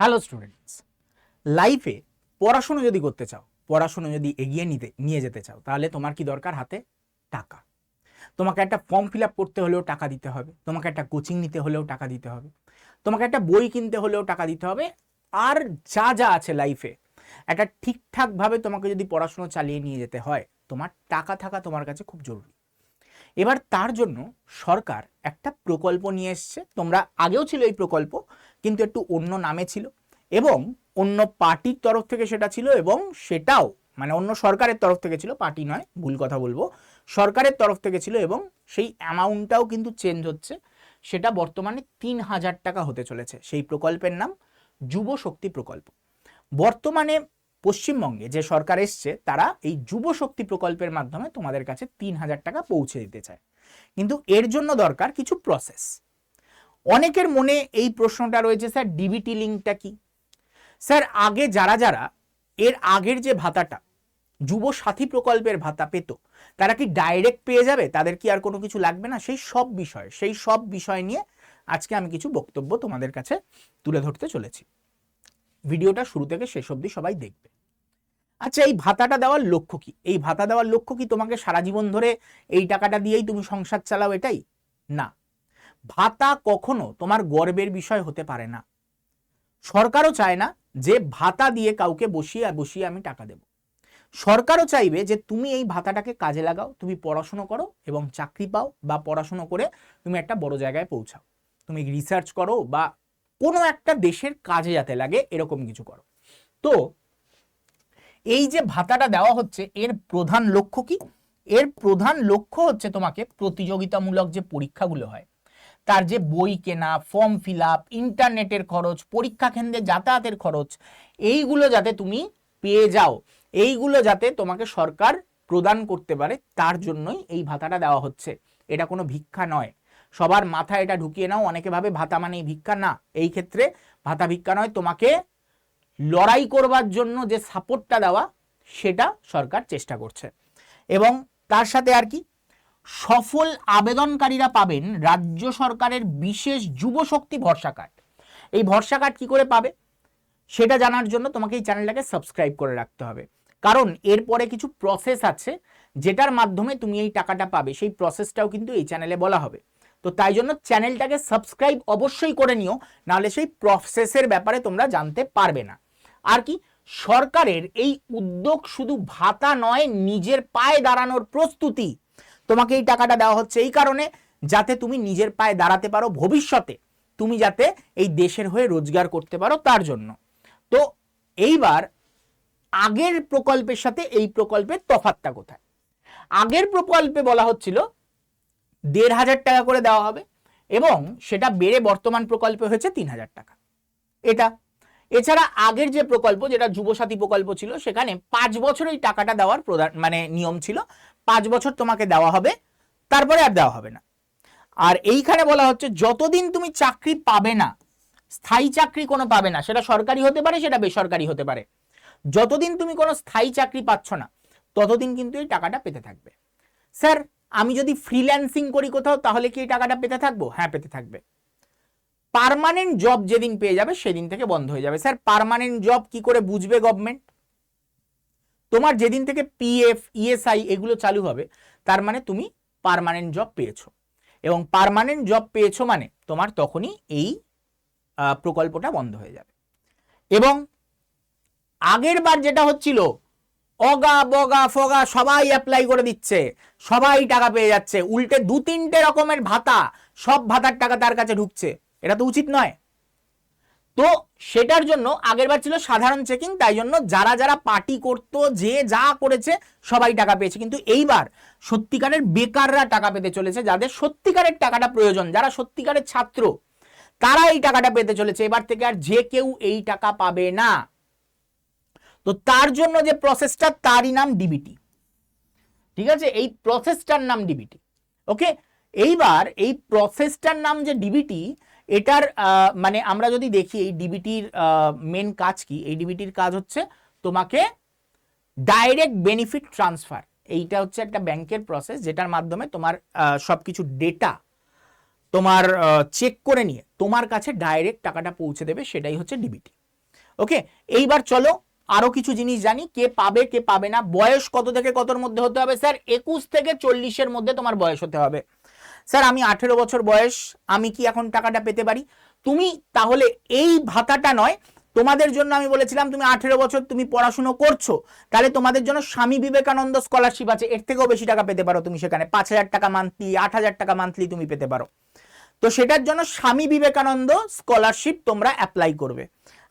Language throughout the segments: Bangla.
হ্যালো স্টুডেন্টস, লাইফে পড়াশোনা যদি করতে চাও, পড়াশোনা যদি এগিয়ে নিয়ে যেতে চাও, তাহলে তোমার কি দরকার? হাতে টাকা। তোমাকে একটা ফর্ম ফিল আপ করতে হলেও টাকা দিতে হবে, তোমাকে একটা কোচিং নিতে হলেও টাকা দিতে হবে, তোমাকে একটা বই কিনতে হলেও টাকা দিতে হবে। আর যা যা আছে লাইফে, একটা ঠিকঠাকভাবে তোমাকে যদি পড়াশোনা চালিয়ে নিয়ে যেতে হয়, তোমার টাকা থাকা তোমার কাছে খুব জরুরি। এবার তার জন্য সরকার একটা প্রকল্প নিয়ে এসছে। তোমরা আগেও ছিল এই প্রকল্প, কিন্তু একটু অন্য নামে ছিল এবং অন্য পার্টির তরফ থেকে সেটা ছিল, এবং সেটাও মানে অন্য সরকারের তরফ থেকে ছিল, পার্টি নয়, ভুল কথা বলবো, সরকারের তরফ থেকে ছিল, এবং সেই অ্যামাউন্টটাও কিন্তু চেঞ্জ হচ্ছে। সেটা বর্তমানে ৩,০০০ টাকা হতে চলেছে। সেই প্রকল্পের নাম যুব শক্তি প্রকল্প। বর্তমানে পশ্চিমবঙ্গে যে সরকার এসছে, তারা এই যুব শক্তি প্রকল্পের মাধ্যমে তোমাদের কাছে ৩,০০০ টাকা পৌঁছে দিতে চায়। কিন্তু এর জন্য দরকার কিছু প্রসেস। অনেকের মনে এই প্রশ্নটা রয়েছে, স্যার ডিবিটি লিঙ্কটা কি? স্যার আগে যারা যারা এর আগের যে ভাতাটা, যুব সাথী প্রকল্পের ভাতা পেত, তারা কি ডাইরেক্ট পেয়ে যাবে? তাদের কি আর কোনো কিছু লাগবে না? সেই সব বিষয় নিয়ে আজকে আমি কিছু বক্তব্য তোমাদের কাছে তুলে ধরতে চলেছি। ভিডিওটা শুরু থেকে শেষ অবধি সবাই দেখবে। আচ্ছা, এই ভাতাটা দেওয়ার লক্ষ্য কি? এই ভাতা দেওয়ার লক্ষ্য কি তোমাকে সারা জীবন ধরে এই টাকাটা দিয়েই তুমি সংসার চালাও, এটাই না। ভাতা কখনো তোমার গর্বের বিষয় হতে পারে না। সরকারও চায় না যে ভাতা দিয়ে কাউকে বসিয়ে বসিয়ে আমি টাকা দেব। সরকারও চাইবে যে তুমি এই ভাতাটাকে কাজে লাগাও, তুমি পড়াশোনা করো এবং চাকরি পাও, বা পড়াশোনা করে তুমি একটা বড় জায়গায় পৌঁছাও, তুমি রিসার্চ করো, বা কোনো একটা দেশের কাজে যাতে লাগে, এরকম কিছু করো। তো এই যে ভাতাটা দেওয়া হচ্ছে, এর প্রধান লক্ষ্য কি? এর প্রধান লক্ষ্য হচ্ছে তোমাকে প্রতিযোগিতামূলক যে পরীক্ষাগুলো হয়, তার যে বই কেনা, ফর্ম ফিল আপ, ইন্টারনেটের খরচ, পরীক্ষা কেন্দ্রে যাতায়াতের খরচ, এইগুলো যাতে তুমি পেয়ে যাও, এইগুলো যাতে তোমাকে সরকার প্রদান করতে পারে, তার জন্যই এই ভাতাটা দেওয়া হচ্ছে। এটা কোনো ভিক্ষা নয়। সবার মাথায় এটা ঢুকিয়ে নাও, অনেকে ভাবে ভাতা মানে ভিক্ষা। না, এই ক্ষেত্রে ভাতা ভিক্ষা নয়। তোমাকে লড়াই করবার জন্য যে সাপোর্টটা দেওয়া, সেটা সরকার চেষ্টা করছে। এবং তার সাথে আর কি, সফল আবেদনকারীরা পাবেন রাজ্য সরকারের বিশেষ যুব শক্তি ভরসা কার্ড। এই ভরসা কার্ড কি করে পাবে, সেটা জানার জন্য তোমাকে এই চ্যানেলটাকে সাবস্ক্রাইব করে রাখতে হবে। কারণ এরপরে কিছু প্রসেস আছে যেটার মাধ্যমে তুমি এই টাকাটা পাবে, সেই প্রসেসটাও কিন্তু এই চ্যানেলে বলা হবে। তো তাই জন্য চ্যানেলটাকে সাবস্ক্রাইব অবশ্যই করে নিও, নাহলে সেই প্রসেসের ব্যাপারে তোমরা জানতে পারবে না। আর কি, সরকারের এই উদ্যোগ শুধু ভাতা নয়, নিজের পায়ে দাঁড়ানোর প্রস্তুতি। তোমাকে এই টাকাটা দেওয়া হচ্ছে এই কারণে, যাতে তুমি নিজের পায়ে দাঁড়াতে পারো, ভবিষ্যতে তুমি যাতে এই দেশের হয়ে রোজগার করতে পারো, তার জন্য। তো এইবার আগের প্রকল্পের সাথে এই প্রকল্পের তফাৎটা কোথায়? আগের প্রকল্পে বলা হচ্ছিল ১,৫০০ টাকা করে দেওয়া হবে, এবং সেটা বেড়ে বর্তমান প্রকল্পে হয়েছে ৩,০০০ টাকা। এটা এছাড়া আগের যে প্রকল্প, যেটা যুবসাথী প্রকল্প ছিল, সেখানে 5 বছর এই টাকাটা দেওয়ার মানে নিয়ম ছিল। 5 বছর তোমাকে দেওয়া হবে, তারপরে আর দেওয়া হবে না। আর এইখানে বলা হচ্ছে যতদিন তুমি চাকরি পাবে না, স্থায়ী চাকরি কোনো পাবে না, সেটা সরকারি হতে পারে, সেটা বেসরকারি হতে পারে, যতদিন তুমি কোনো স্থায়ী চাকরি পাচ্ছ না, ততদিন কিন্তু এই টাকাটা পেতে থাকবে। স্যার আমি যদি ফ্রিল্যান্সিং করি কোথাও, তাহলে কি এই টাকাটা পেতে থাকবো? হ্যাঁ, পেতে থাকবে। পার্মানেন্ট জব যেদিন পেয়ে যাবে, সেদিন থেকে বন্ধ হয়ে যাবে। স্যার পার্মানেন্ট জব কি করে বুঝবে গভর্নমেন্ট? তোমার যেদিন থেকে পিএফ, ইএসআই এগুলো চালু হবে, তার মানে তুমি পার্মানেন্ট জব পেয়েছো, এবং পার্মানেন্ট জব পেয়েছো মানে তোমার তখনই এই প্রকল্পটা বন্ধ হয়ে যাবে। এবং আগের বার যেটা হচ্ছিল, অগা বগা ফগা সবাই অ্যাপ্লাই করে দিচ্ছে, সবাই টাকা পেয়ে যাচ্ছে, উল্টে 2-3টে রকমের ভাতা, সব ভাতার টাকা তার কাছে ঢুকছে, এটা তো উচিত নয়। তো সেটার জন্য আগেরবার ছিল সাধারণ চেকিং, তাই জন্য যারা যারা পার্টি করতো, যে যা করেছে সবাই টাকা পেয়েছে। কিন্তু এইবার সত্যিকারের বেকাররা টাকা পেতে চলেছে, যাদের সত্যিকারের টাকাটা প্রয়োজন, যারা সত্যিকারের ছাত্র, তারা এই টাকাটা পেতে চলেছে। এবার থেকে আর যে কেউ এই টাকা পাবে না। তো তার জন্য যে প্রসেসটা, তারই নাম ডিবিটি। ঠিক আছে, এই প্রসেসটার নাম ডিবিটি। ওকে, এইবার এই প্রসেসটার নাম যে ডিবিটি, এটার মানে আমরা যদি দেখি এই ডিবিটির মেন কাজ কি, এই ডিবিটির কাজ হচ্ছে তোমাকে ডাইরেক্ট বেনিফিট ট্রান্সফার। এইটা হচ্ছে একটা ব্যাংকের প্রসেস, যেটার মাধ্যমে তোমার সবকিছু ডেটা তোমার চেক করে নিয়ে তোমার কাছে ডাইরেক্ট টাকাটা পৌঁছে দেবে, সেটাই হচ্ছে ডিবিটি। ওকে, এইবার চলো আরো কিছু জিনিস জানি, কে পাবে কে পাবে না। বয়স কত থেকে কতর মধ্যে হতে হবে? স্যার 21 থেকে 40-এর মধ্যে তোমার বয়স হতে হবে। স্যার আমি 18 বছর বয়স, আমি কি এখন টাকাটা পেতে পারি? তুমি তাহলে এই ভাতাটা নয়, তোমাদের জন্য আমি বলেছিলাম তুমি 18 বছর তুমি পড়াশুনো করছো, তাহলে তোমাদের জন্য স্বামী বিবেকানন্দ স্কলারশিপ আছে, এর থেকেও বেশি টাকা পেতে পারো তুমি, সেখানে 5,000 টাকা মান্থলি, 8,000 টাকা মান্থলি তুমি পেতে পারো। তো সেটার জন্য স্বামী বিবেকানন্দ স্কলারশিপ তোমরা অ্যাপ্লাই করবে।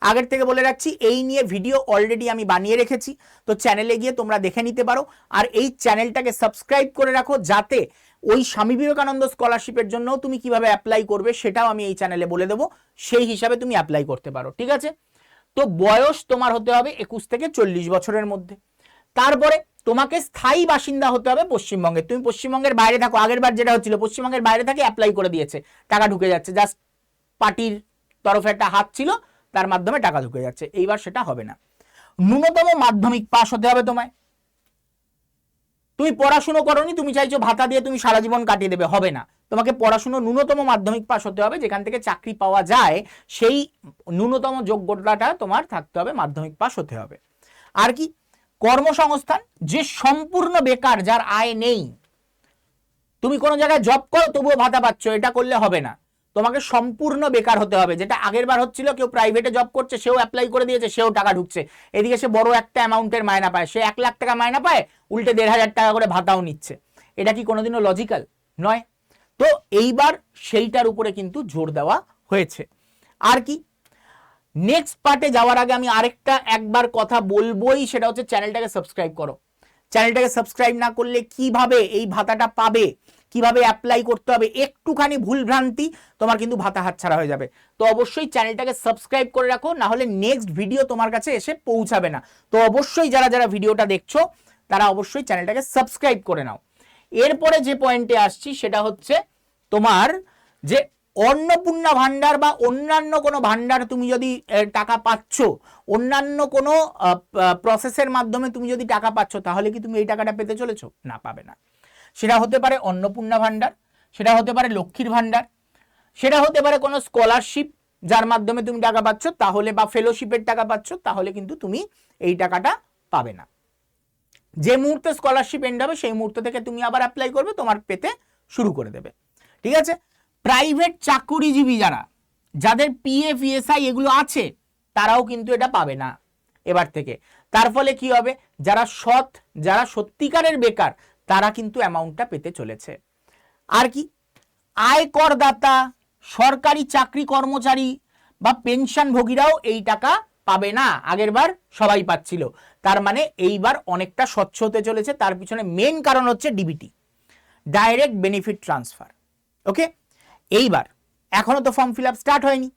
আগের থেকে বলে রাখছি, এই নিয়ে ভিডিও অলরেডি আমি বানিয়ে রেখেছি, তো চ্যানেলে গিয়ে তোমরা দেখে নিতে পারো। আর এই চ্যানেলটাকে সাবস্ক্রাইব করে রাখো, যাতে ওই স্বামী বিবেকানন্দ স্কলারশিপের জন্য তুমি কিভাবে অ্যাপ্লাই করবে সেটাও আমি এই চ্যানেলে বলে দেবো, সেই হিসাবে তুমি অ্যাপ্লাই করতে পারো। ঠিক আছে, তো বয়স তোমার হতে হবে 21 থেকে 40 বছরের মধ্যে। তারপরে তোমাকে স্থায়ী বাসিন্দা হতে হবে পশ্চিমবঙ্গে। তুমি পশ্চিমবঙ্গের বাইরে থাকো, আগের বার যেটা হচ্ছিল পশ্চিমবঙ্গের বাইরে থাকে অ্যাপ্লাই করে দিয়েছে, টাকা ঢুকে যাচ্ছে, জাস্ট পার্টির তরফে একটা হাত ছিল, তার মাধ্যমে টাকা ঢুকে যাচ্ছে। এইবার সেটা হবে না। ন্যূনতম মাধ্যমিক পাস হতে হবে তোমায়। তুমি পড়াশুনো করোনি, তুমি চাইছো ভাতা দিয়ে তুমি সারা জীবন কাটিয়ে দেবে, হবে না। তোমাকে পড়াশুনো ন্যূনতম মাধ্যমিক পাস হতে হবে, যেখান থেকে চাকরি পাওয়া যায় সেই ন্যূনতম যোগ্যতাটা তোমার থাকতে হবে, মাধ্যমিক পাস হতে হবে। আর কি, কর্মসংস্থান, যে সম্পূর্ণ বেকার, যার আয় নেই, তুমি কোনো জায়গায় জব করো তবুও ভাতা পাচ্ছ, এটা করলে হবে না। তোমাকে সম্পূর্ণ বেকার হতে হবে, যেটা আগের বার হচ্ছিল কেউ প্রাইভেটে জব করছে, সেও অ্যাপ্লাই করে দিয়েছে, সেও টাকা ঢুকছে, এদিকে সে বড় একটা অ্যামাউন্টের মায়না পায়, সে 1 লাখ টাকা মায়না পায়, উল্টে 1,500 টাকা করে ভাতাও নিচ্ছে। এটা কি কোনোদিনও লজিক্যাল নয়? তো এইবার সেইটার উপরে কিন্তু জোর দেওয়া হয়েছে। আর কি, নেক্সট পার্টে যাওয়ার আগে আমি আরেকটা একবার কথা বলবোই, সেটা হচ্ছে চ্যানেলটাকে সাবস্ক্রাইব করো। চ্যানেলটাকে সাবস্ক্রাইব না করলে কিভাবে এই ভাতাটা পাবে, কিভাবে অ্যাপ্লাই করতে হবে, একটুখানি ভুলভ্রান্তি তোমার কিন্তু ভাতা হাতছাড়া হয়ে যাবে। তো অবশ্যই চ্যানেলটাকে সাবস্ক্রাইব করে রাখো, না হলে নেক্সট ভিডিও তোমার কাছে এসে পৌঁছাবে না। তো অবশ্যই যারা যারা ভিডিওটা দেখছো তারা অবশ্যই চ্যানেলটাকে সাবস্ক্রাইব করে নাও। এরপরে যে পয়েন্টে আসছি সেটা হচ্ছে তোমার যে অন্নপূর্ণা ভান্ডার বা অন্যান্য কোনো ভান্ডার তুমি যদি টাকা পাচ্ছ, অন্যান্য কোনো প্রসেসের মাধ্যমে তুমি যদি টাকা পাচ্ছ, তাহলে কি তুমি এই টাকাটা পেতে চলেছো? না, পাবে না। সেটা হতে পারে অন্নপূর্ণা ভান্ডার, সেটা হতে পারে লক্ষ্মীর ভান্ডার, সেটা হতে পারে কোনো স্কলারশিপ যার মাধ্যমে তুমি টাকা পাচ্ছ, তাহলে বা ফেলোশিপের টাকা পাচ্ছ, তাহলে কিন্তু তুমি এই টাকাটা পাবে না। যে মুহূর্তে স্কলারশিপ এন্ড হবে সেই মুহূর্ত থেকে তুমি আবার অ্যাপ্লাই করবে, তোমার পেতে শুরু করে দেবে। ঠিক আছে, প্রাইভেট চাকুরিজীবী যারা, যাদের পিএফ ইএসআই এগুলো আছে, তারাও কিন্তু এটা পাবে না এবার থেকে। তার ফলে কি হবে, যারা সৎ, যারা সত্যিকারের বেকার, তারা কিন্তু অ্যামাউন্টটা পেতে চলেছে। আর কি, আয়করদাতা, সরকারি চাকরি কর্মচারী বা পেনশনভোগীরাও এই টাকা পাবে না। আগের বার সবাই পাচ্ছিল, তার মানে এইবার অনেকটা স্বচ্ছ হতে চলেছে। তার পিছনে মেন কারণ হচ্ছে ডিবিটি, ডাইরেক্ট বেনিফিট ট্রান্সফার। ওকে, এইবার এখনো তো ফর্ম ফিল আপ স্টার্ট হয়নি।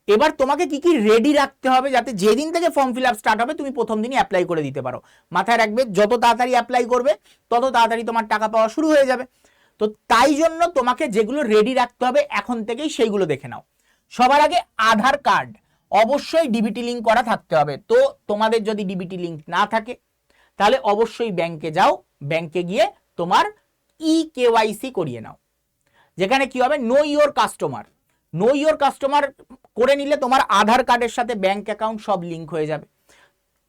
এবার তোমাকে কি কি রেডি রাখতে হবে, যাতে যেদিন থেকে ফর্ম ফিল আপ স্টার্ট হবে তুমি প্রথম দিনই অ্যাপ্লাই করে দিতে পারো। মাথায় রাখবে, যত তাড়াতাড়ি অ্যাপ্লাই করবে তত তাড়াতাড়ি তোমার টাকা পাওয়া শুরু হয়ে যাবে। তো তাই জন্য তোমাকে যেগুলো রেডি রাখতে হবে এখন থেকেই সেইগুলো দেখে নাও। সবার আগে আধার কার্ড অবশ্যই ডিবিটি লিঙ্ক করা থাকতে হবে। তো তোমাদের যদি ডিবিটি লিঙ্ক না থাকে তাহলে অবশ্যই ব্যাংকে যাও, ব্যাংকে গিয়ে তোমার কেওয়াইসি করিয়ে নাও, যেখানে কি হবে, know your customer. Know your customer করে নিলে তোমার আধার কার্ডের সাথে ব্যাংক অ্যাকাউন্ট সব লিঙ্ক হয়ে যাবে।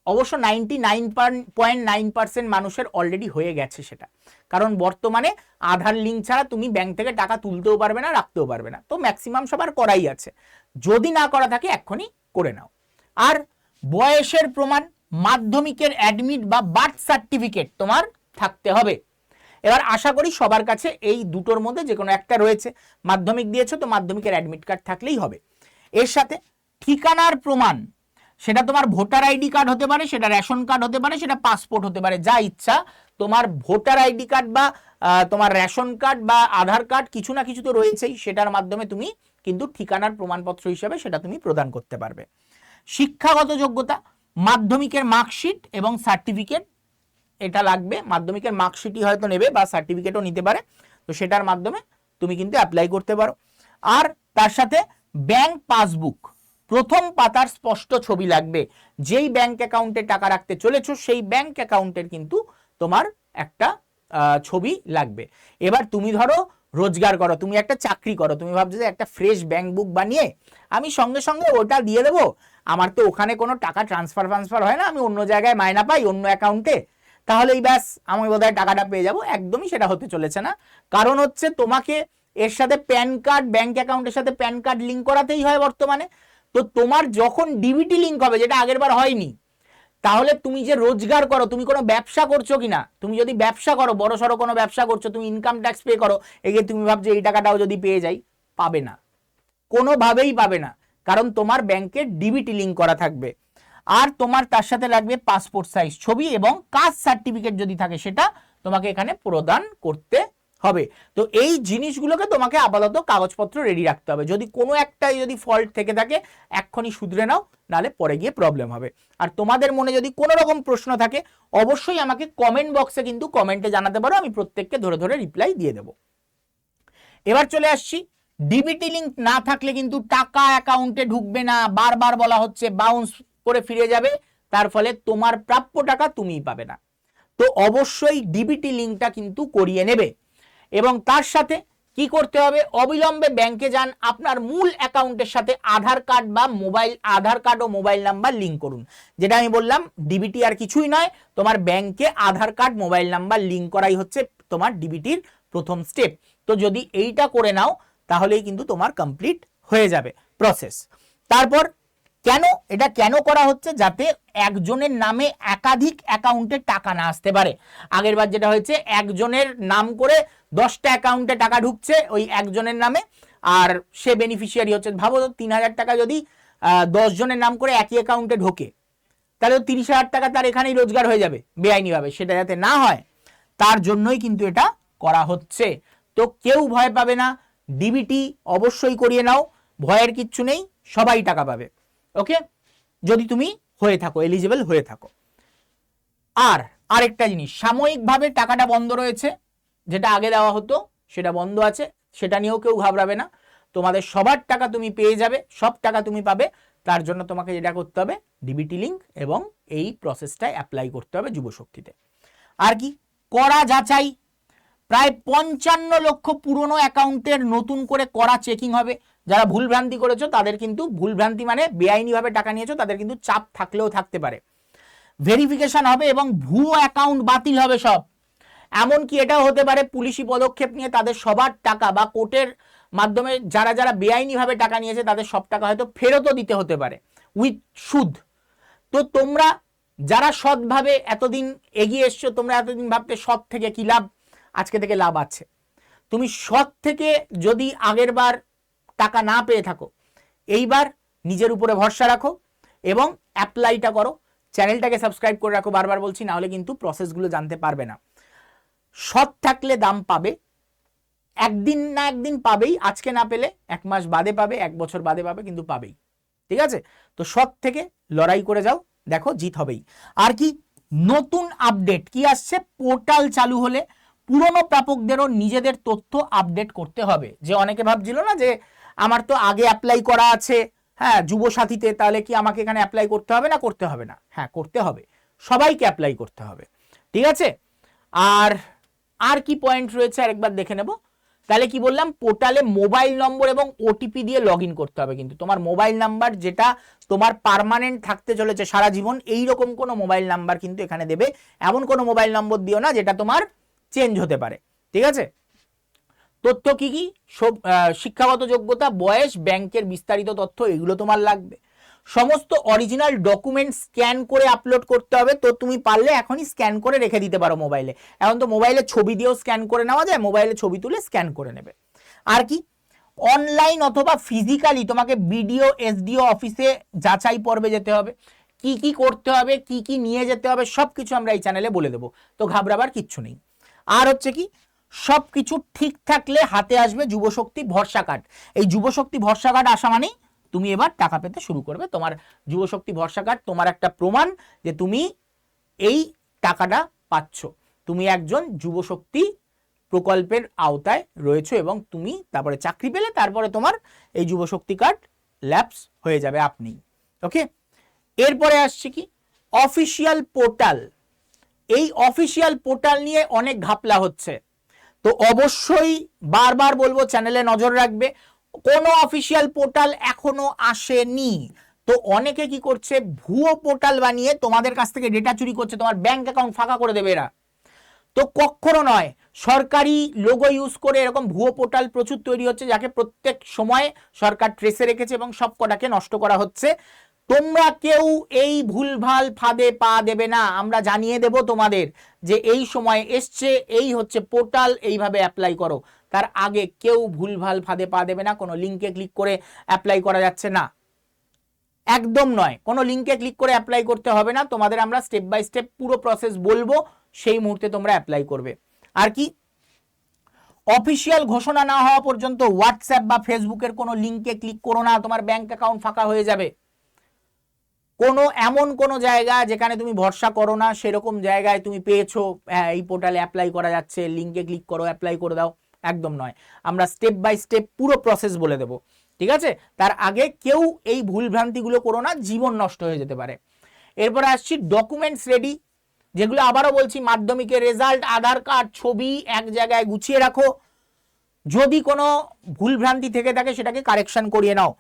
অবশ্য 99.9% মানুষের অলরেডি হয়ে গেছে সেটা, কারণ বর্তমানে আধার লিঙ্ক ছাড়া তুমি ব্যাংক থেকে টাকা তুলতেও পারবে না, রাখতেও পারবে না। তো ম্যাক্সিমাম সবার করাই আছে, যদি না করা থাকে এক্ষুনি করে নাও। আর বয়সের প্রমাণ, মাধ্যমিকের অ্যাডমিট বা বার্থ সার্টিফিকেট তোমার থাকতে হবে। এবার আশা করি সবার কাছে এই দুটোর মধ্যে যে কোনো একটা রয়েছে। মাধ্যমিক দিয়েছো তো মাধ্যমিকের অ্যাডমিট কার্ড থাকলেই হবে। এর সাথে ঠিকানার প্রমাণ, সেটা তোমার ভোটার আইডি কার্ড হতে পারে, সেটা রেশন কার্ড হতে পারে, সেটা পাসপোর্ট হতে পারে, যা ইচ্ছা। তোমার ভোটার আইডি কার্ড বা তোমার রেশন কার্ড বা আধার কার্ড কিছু না কিছু তো রয়েছেই, সেটার মাধ্যমে তুমি কিন্তু ঠিকানার প্রমাণপত্র হিসাবে সেটা তুমি প্রদান করতে পারবে। শিক্ষাগত যোগ্যতা, মাধ্যমিকের মার্কশিট এবং সার্টিফিকেট এটা লাগবে। মাধ্যমিকের মার্কশিটই হয়তো নেবে বা সার্টিফিকেটও নিতে পারে, তো সেটার মাধ্যমে তুমি কিন্তু অ্যাপ্লাই করতে পারো। আর তার সাথে ব্যাংক পাসবুক, প্রথম পাতার স্পষ্ট ছবি লাগবে। যেই ব্যাংক অ্যাকাউন্টে টাকা রাখতে চলেছো সেই ব্যাংক অ্যাকাউন্টের কিন্তু তোমার একটা ছবি লাগবে। এবার তুমি ধরো রোজগার করো, তুমি একটা চাকরি করো, তুমি ভাবছো যে একটা ফ্রেশ ব্যাংক বুক বানিয়ে আমি সঙ্গে সঙ্গে ওটা দিয়ে দেবো, আমার তো ওখানে কোনো টাকা ট্রান্সফার হয় না, আমি অন্য জায়গায় মায়না পাই অন্য অ্যাকাউন্টে, তাহলেই ব্যাস আমি বোধহয় টাকাটা পেয়ে যাব। একদমই সেটা হতে চলেছে না। কারণ হচ্ছে তোমাকে এর সাথে প্যান কার্ড, ব্যাংক অ্যাকাউন্টের সাথে প্যান কার্ড লিঙ্ক করাতেই হয় বর্তমানে। তো তোমার যখন ডিবিটি লিঙ্ক হবে, যেটা আগের বার হয়নি, তাহলে তুমি যে রোজগার করো, তুমি কোনো ব্যবসা করছো কিনা, তুমি যদি ব্যবসা করো, বড় সড়ো কোনো ব্যবসা করছো, তুমি ইনকাম ট্যাক্স পে করো, এগিয়ে তুমি ভাবছো এই টাকাটাও যদি পেয়ে যাই, পাবে না, কোনোভাবেই পাবে না। কারণ তোমার ব্যাংকের ডিবিটি লিঙ্ক করা থাকবে, আর তোমার তার সাথে লাগবে পাসপোর্ট সাইজ ছবি এবং কাস্ট সার্টিফিকেট যদি থাকে সেটা তোমাকে এখানে প্রদান করতে হবে। তো এই জিনিসগুলোকে তোমাকে আপাতত কাগজপত্র রেডি রাখতে হবে। যদি কোনো একটাই যদি ফল্ট থেকে থাকে এক্ষুনি শুধরে নাও, নাহলে পরে গিয়ে প্রবলেম হবে। আর তোমাদের মনে যদি কোনো রকম প্রশ্ন থাকে অবশ্যই আমাকে কমেন্ট বক্সে কিন্তু কমেন্টে জানাতে পারো, আমি প্রত্যেককে ধরে ধরে রিপ্লাই দিয়ে দেবো। এবার চলে আসছি, ডিবিটি লিঙ্ক না থাকলে কিন্তু টাকা অ্যাকাউন্টে ঢুকবে না, বারবার বলা হচ্ছে, বাউন্স করে ফিরে যাবে, তার ফলে তোমার প্রাপ্য টাকা তুমিই পাবে না। তো অবশ্যই ডিবিটি লিঙ্কটা কিন্তু করিয়ে নেবে। এবং তার সাথে কি করতে হবে, অবিলম্বে ব্যাংকে যান, আপনার মূল অ্যাকাউন্টের সাথে আধার কার্ড বা আধার কার্ড ও মোবাইল নাম্বার লিঙ্ক করুন। যেটা আমি বললাম, ডিবিটি আর কিছুই নয়, তোমার ব্যাংকে আধার কার্ড মোবাইল নাম্বার লিঙ্ক করাই হচ্ছে তোমার ডিবিটির প্রথম স্টেপ। তো যদি এইটা করে নাও তাহলেই কিন্তু তোমার কমপ্লিট হয়ে যাবে প্রসেস। তারপর এটা কেন করা হচ্ছে, যাতে একজনের নামে একাধিক অ্যাকাউন্টে টাকা না আসতে পারে। আগের বার যেটা হয়েছে, একজনের নাম করে 10টা অ্যাকাউন্টে টাকা ঢুকছে ওই একজনের নামে, আর সে বেনিফিশিয়ারি হচ্ছে। ভাবো 3,000 টাকা যদি 10 জনের নাম করে একই অ্যাকাউন্টে ঢোকে, তাহলে 30,000 টাকা তার এখানেই রোজগার হয়ে যাবে বেআইনিভাবে। সেটা যাতে না হয় তার জন্যই কিন্তু এটা করা হচ্ছে। তো কেউ ভয় পাবে না, ডিবিটি অবশ্যই করিয়ে নাও, ভয়ের কিচ্ছু নেই, সবাই টাকা পাবে। ওকে, যদি তুমি হয়ে থাকো, এলিজিবল হয়ে থাকো। আর আরেকটা জিনিস, সাময়িকভাবে টাকাটা বন্ধ রয়েছে, যেটা আগে দেওয়া হতো সেটা বন্ধ আছে, সেটা নিয়েও কেউ ঘাবড়াবে না। তোমাদের সবার টাকা তুমি পেয়ে যাবে, সব টাকা তুমি পাবে। তার জন্য তোমাকে যেটা করতে হবে, ডিবিটি লিঙ্ক এবং এই প্রসেসটা অ্যাপ্লাই করতে হবে যুবশক্তিতে। আর কি, করা যাচাই, প্রায় 55 লক্ষ পুরনো অ্যাকাউন্টের নতুন করে করা চেকিং হবে। যারা ভুলভ্রান্তি করেছো তাদের কিন্তু, ভুলভ্রান্তি মানে বেআইনিভাবে টাকা নিয়েছো, তাদের কিন্তু চাপ থাকলেও থাকতে পারে। ভেরিফিকেশন হবে এবং ভুয়ো অ্যাকাউন্ট বাতিল হবে সব। এমনকি এটাও হতে পারে পুলিশি পদক্ষেপ নিয়ে তাদের সবার টাকা, বা কোর্টের মাধ্যমে যারা যারা বেআইনিভাবে টাকা নিয়েছে তাদের সব টাকা হয়তো ফেরতও দিতে হতে পারে উইথ সুদ। তো তোমরা যারা সৎভাবে এতদিন এগিয়ে এসছো, তোমরা এতদিন ভাবতে সৎ থেকে কি লাভ, আজকে থেকে লাভ আছে। তুমি সৎ থেকে যদি আগের বার টাকা না পেয়ে থাকো, এইবার নিজের উপরে ভরসা রাখো এবং অ্যাপ্লাইটা করো। চ্যানেলটাকে সাবস্ক্রাইব করে রাখো, বারবার বলছি, না হলে কিন্তু প্রসেসগুলো জানতে পারবে না। সৎ থাকলে দাম পাবে, একদিন না একদিন পাবেই, আজকে না পেলে 1 মাস বাদে পাবে, 1 বছর বাদে পাবে, কিন্তু পাবেই। ঠিক আছে, তো সৎ থেকে লড়াই করে যাও, দেখো জিত হবেই। আর কি, নতুন আপডেট কি আসছে, পোর্টাল চালু হলে পুরনো প্রাপকদেরও নিজেদের তথ্য আপডেট করতে হবে। যে অনেকে ভাবছিল না যে আমার তো আগে অ্যাপ্লাই করা আছে, হ্যাঁ, যুবসাথীতে, তাহলে কি আমাকে এখানে অ্যাপ্লাই করতে হবে না? করতে হবে না, হ্যাঁ করতে হবে, সবাইকে অ্যাপ্লাই করতে হবে। ঠিক আছে, আর কি পয়েন্ট রয়েছে আরেকবার দেখে নেব। তাহলে কি বললাম, পোর্টালে মোবাইল নম্বর এবং ওটিপি দিয়ে লগ ইন করতে হবে। কিন্তু তোমার মোবাইল নাম্বার যেটা তোমার পার্মানেন্ট থাকতে চলেছে সারা জীবন, এইরকম কোনো মোবাইল নাম্বার কিন্তু এখানে দেবে। এমন কোনো মোবাইল নম্বর দিও না যেটা তোমার চেঞ্জ হতে পারে। ঠিক আছে, তথ্য কি কি, সব শিক্ষাগত যোগ্যতা, বয়স, ব্যাংকের বিস্তারিত তথ্য, এগুলো তোমার লাগবে। সমস্ত অরিজিনাল ডকুমেন্ট স্ক্যান করে আপলোড করতে হবে। তো তুমি পারলে এখনই স্ক্যান করে রেখে দিতে পারো মোবাইলে, এখন তো মোবাইলে ছবি দিয়েও স্ক্যান করে নেওয়া যায়, মোবাইলে ছবি তুলে স্ক্যান করে নেবে। আর কি, অনলাইন অথবা ফিজিক্যালি তোমাকে বিডিও এসডিও অফিসে যাচাই পর্বে যেতে হবে। কি কি করতে হবে, কি কি নিয়ে যেতে হবে, সবকিছু আমরা এই চ্যানেলে বলে দেবো, তো ঘাবড়াবার কিচ্ছু নেই। আর হচ্ছে কি, সবকিছু ঠিক থাকলে হাতে আসবে যুবশক্তি ভরসা কার্ড। এই যুবশক্তি ভরসা কার্ড আসা মানেই তুমি এবার টাকা পেতে শুরু করবে। তোমার যুবশক্তি ভরসা কার্ড তোমার একটা প্রমাণ যে তুমি এই টাকাটা পাচ্ছ, তুমি একজন যুবশক্তি প্রকল্পের আওতায় রয়েছে এবং তুমি তারপরে চাকরি পেলে তারপরে তোমার এই যুবশক্তি কার্ড ল্যাপস হয়ে যাবে আপনি। ওকে, এরপরে আসছে কি, অফিসিয়াল পোর্টাল। এই অফিসিয়াল পোর্টাল নিয়ে অনেক ঘাপলা হচ্ছে। তো অবশ্যই বারবার বলবো চ্যানেলে নজর রাখবে, কোনো অফিসিয়াল পোর্টাল এখনো আসেনি। তো অনেকে কি করছে, ভুয়ো পোর্টাল বানিয়ে তোমাদের কাছ থেকে ডেটা চুরি করছে, তোমার ব্যাংক অ্যাকাউন্ট ফাঁকা করে দেবে এরা। তো কখনো নয়, সরকারি লোগো ইউজ করে এরকম ভুয়ো পোর্টাল প্রচুর তৈরি হচ্ছে, যাকে প্রত্যেক সময় সরকার ট্রেসে রেখেছে এবং সব কটাকে নষ্ট করা হচ্ছে। তোমরা কেউ এই ভুলভাল ফাঁদে পা দেবে না, আমরা জানিয়ে দেব তোমাদের যে এই সময় এসছে, এই হচ্ছে পোর্টাল, এইভাবে অ্যাপ্লাই করো। তার আগে কেউ ভুলভাল ফাঁদে পা দেবে না। কোনো লিঙ্কে ক্লিক করে অ্যাপ্লাই করা যাচ্ছে না, একদম নয়, কোনো লিঙ্কে ক্লিক করে অ্যাপ্লাই করতে হবে না। তোমাদের আমরা স্টেপ বাই স্টেপ পুরো প্রসেস বলবো, সেই মুহূর্তে তোমরা অ্যাপ্লাই করবে। আর কি, অফিসিয়াল ঘোষণা না হওয়া পর্যন্ত হোয়াটসঅ্যাপ বা ফেসবুকের কোনো লিঙ্কে ক্লিক করো না, তোমার ব্যাংক অ্যাকাউন্ট ফাঁকা হয়ে যাবে। কোনো এমন কোনো জায়গা যেখানে তুমি ভরসা করো না, সেরকম জায়গায় তুমি পেয়েছো হ্যাঁ এই পোর্টালে অ্যাপ্লাই করা যাচ্ছে, লিঙ্কে ক্লিক করো, অ্যাপ্লাই করে দাও, একদম নয়। আমরা স্টেপ বাই স্টেপ পুরো প্রসেস বলে দেবো, ঠিক আছে? তার আগে কেউ এই ভুলভ্রান্তিগুলো করো না, জীবন নষ্ট হয়ে যেতে পারে। এরপরে আসছি ডকুমেন্টস রেডি, যেগুলো আবারও বলছি, মাধ্যমিকের রেজাল্ট, আধার কার্ড, ছবি এক জায়গায় গুছিয়ে রাখো। যদি কোনো ভুলভ্রান্তি থেকে থাকে সেটাকে কারেকশন করিয়ে নাও।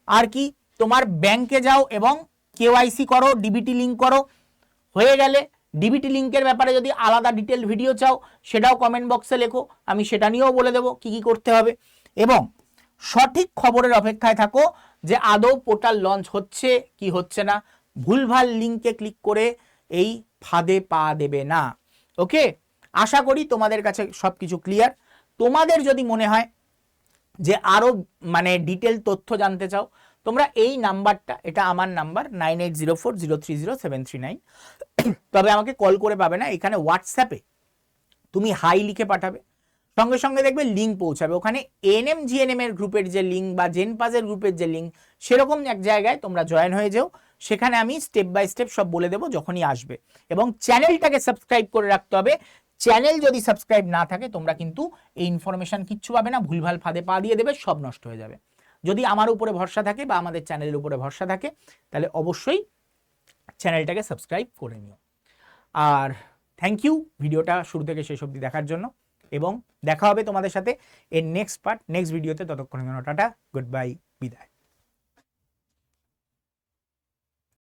আর কি, তোমার ব্যাংকে যাও এবং কেওয়াইসি করো, ডিবিটি লিঙ্ক করো। হয়ে গেলে ডিবিটি লিঙ্কের ব্যাপারে যদি আলাদা ডিটেল ভিডিও চাও সেটাও কমেন্ট বক্সে লেখো, আমি সেটা নিয়েও বলে দেবো কি কি করতে হবে। এবং সঠিক খবরের অপেক্ষায় থাকো যে আদৌ পোর্টাল লঞ্চ হচ্ছে কি হচ্ছে না। ভুলভাল লিঙ্কে ক্লিক করে এই ফাঁদে পা দেবে না। ওকে, আশা করি তোমাদের কাছে সব কিছু ক্লিয়ার। তোমাদের যদি মনে হয় যে আরো মানে ডিটেল তথ্য জানতে চাও, তোমরা এই নাম্বারটা, এটা আমার নাম্বার 9804030739, তবে আমাকে কল করে পাবে না, এখানে হোয়াটসঅ্যাপে তুমি হাই লিখে পাঠাবে, সঙ্গে সঙ্গে দেখবে লিঙ্ক পৌঁছাবে। ওখানে এনএম জিএনএম এর গ্রুপের যে লিঙ্ক বা জেনপাজের গ্রুপের যে লিঙ্ক, সেরকম এক জায়গায় তোমরা জয়েন হয়ে যাও। সেখানে আমি স্টেপ বাই স্টেপ সব বলে দেবো যখনই আসবে। এবং চ্যানেলটাকে সাবস্ক্রাইব করে রাখতে হবে। চ্যানেল যদি সাবস্ক্রাইব না থাকে তোমরা কিন্তু এই ইনফরমেশন কিচ্ছু পাবে না, ভুলভাল ফাঁদে পা দিয়ে দেবে, সব নষ্ট হয়ে যাবে। যদি আমার উপরে ভরসা থাকে বা আমাদের চ্যানেলের উপরে ভরসা থাকে, তাহলে অবশ্যই চ্যানেলটাকে সাবস্ক্রাইব করে নিও। আর থ্যাংক ইউ ভিডিওটা শুরু থেকে শেষ অবধি দেখার জন্য, এবং দেখা হবে তোমাদের সাথে এর নেক্সট ভিডিওতে। ততক্ষণের জন্য টাটা, গুড বাই, বিদায়।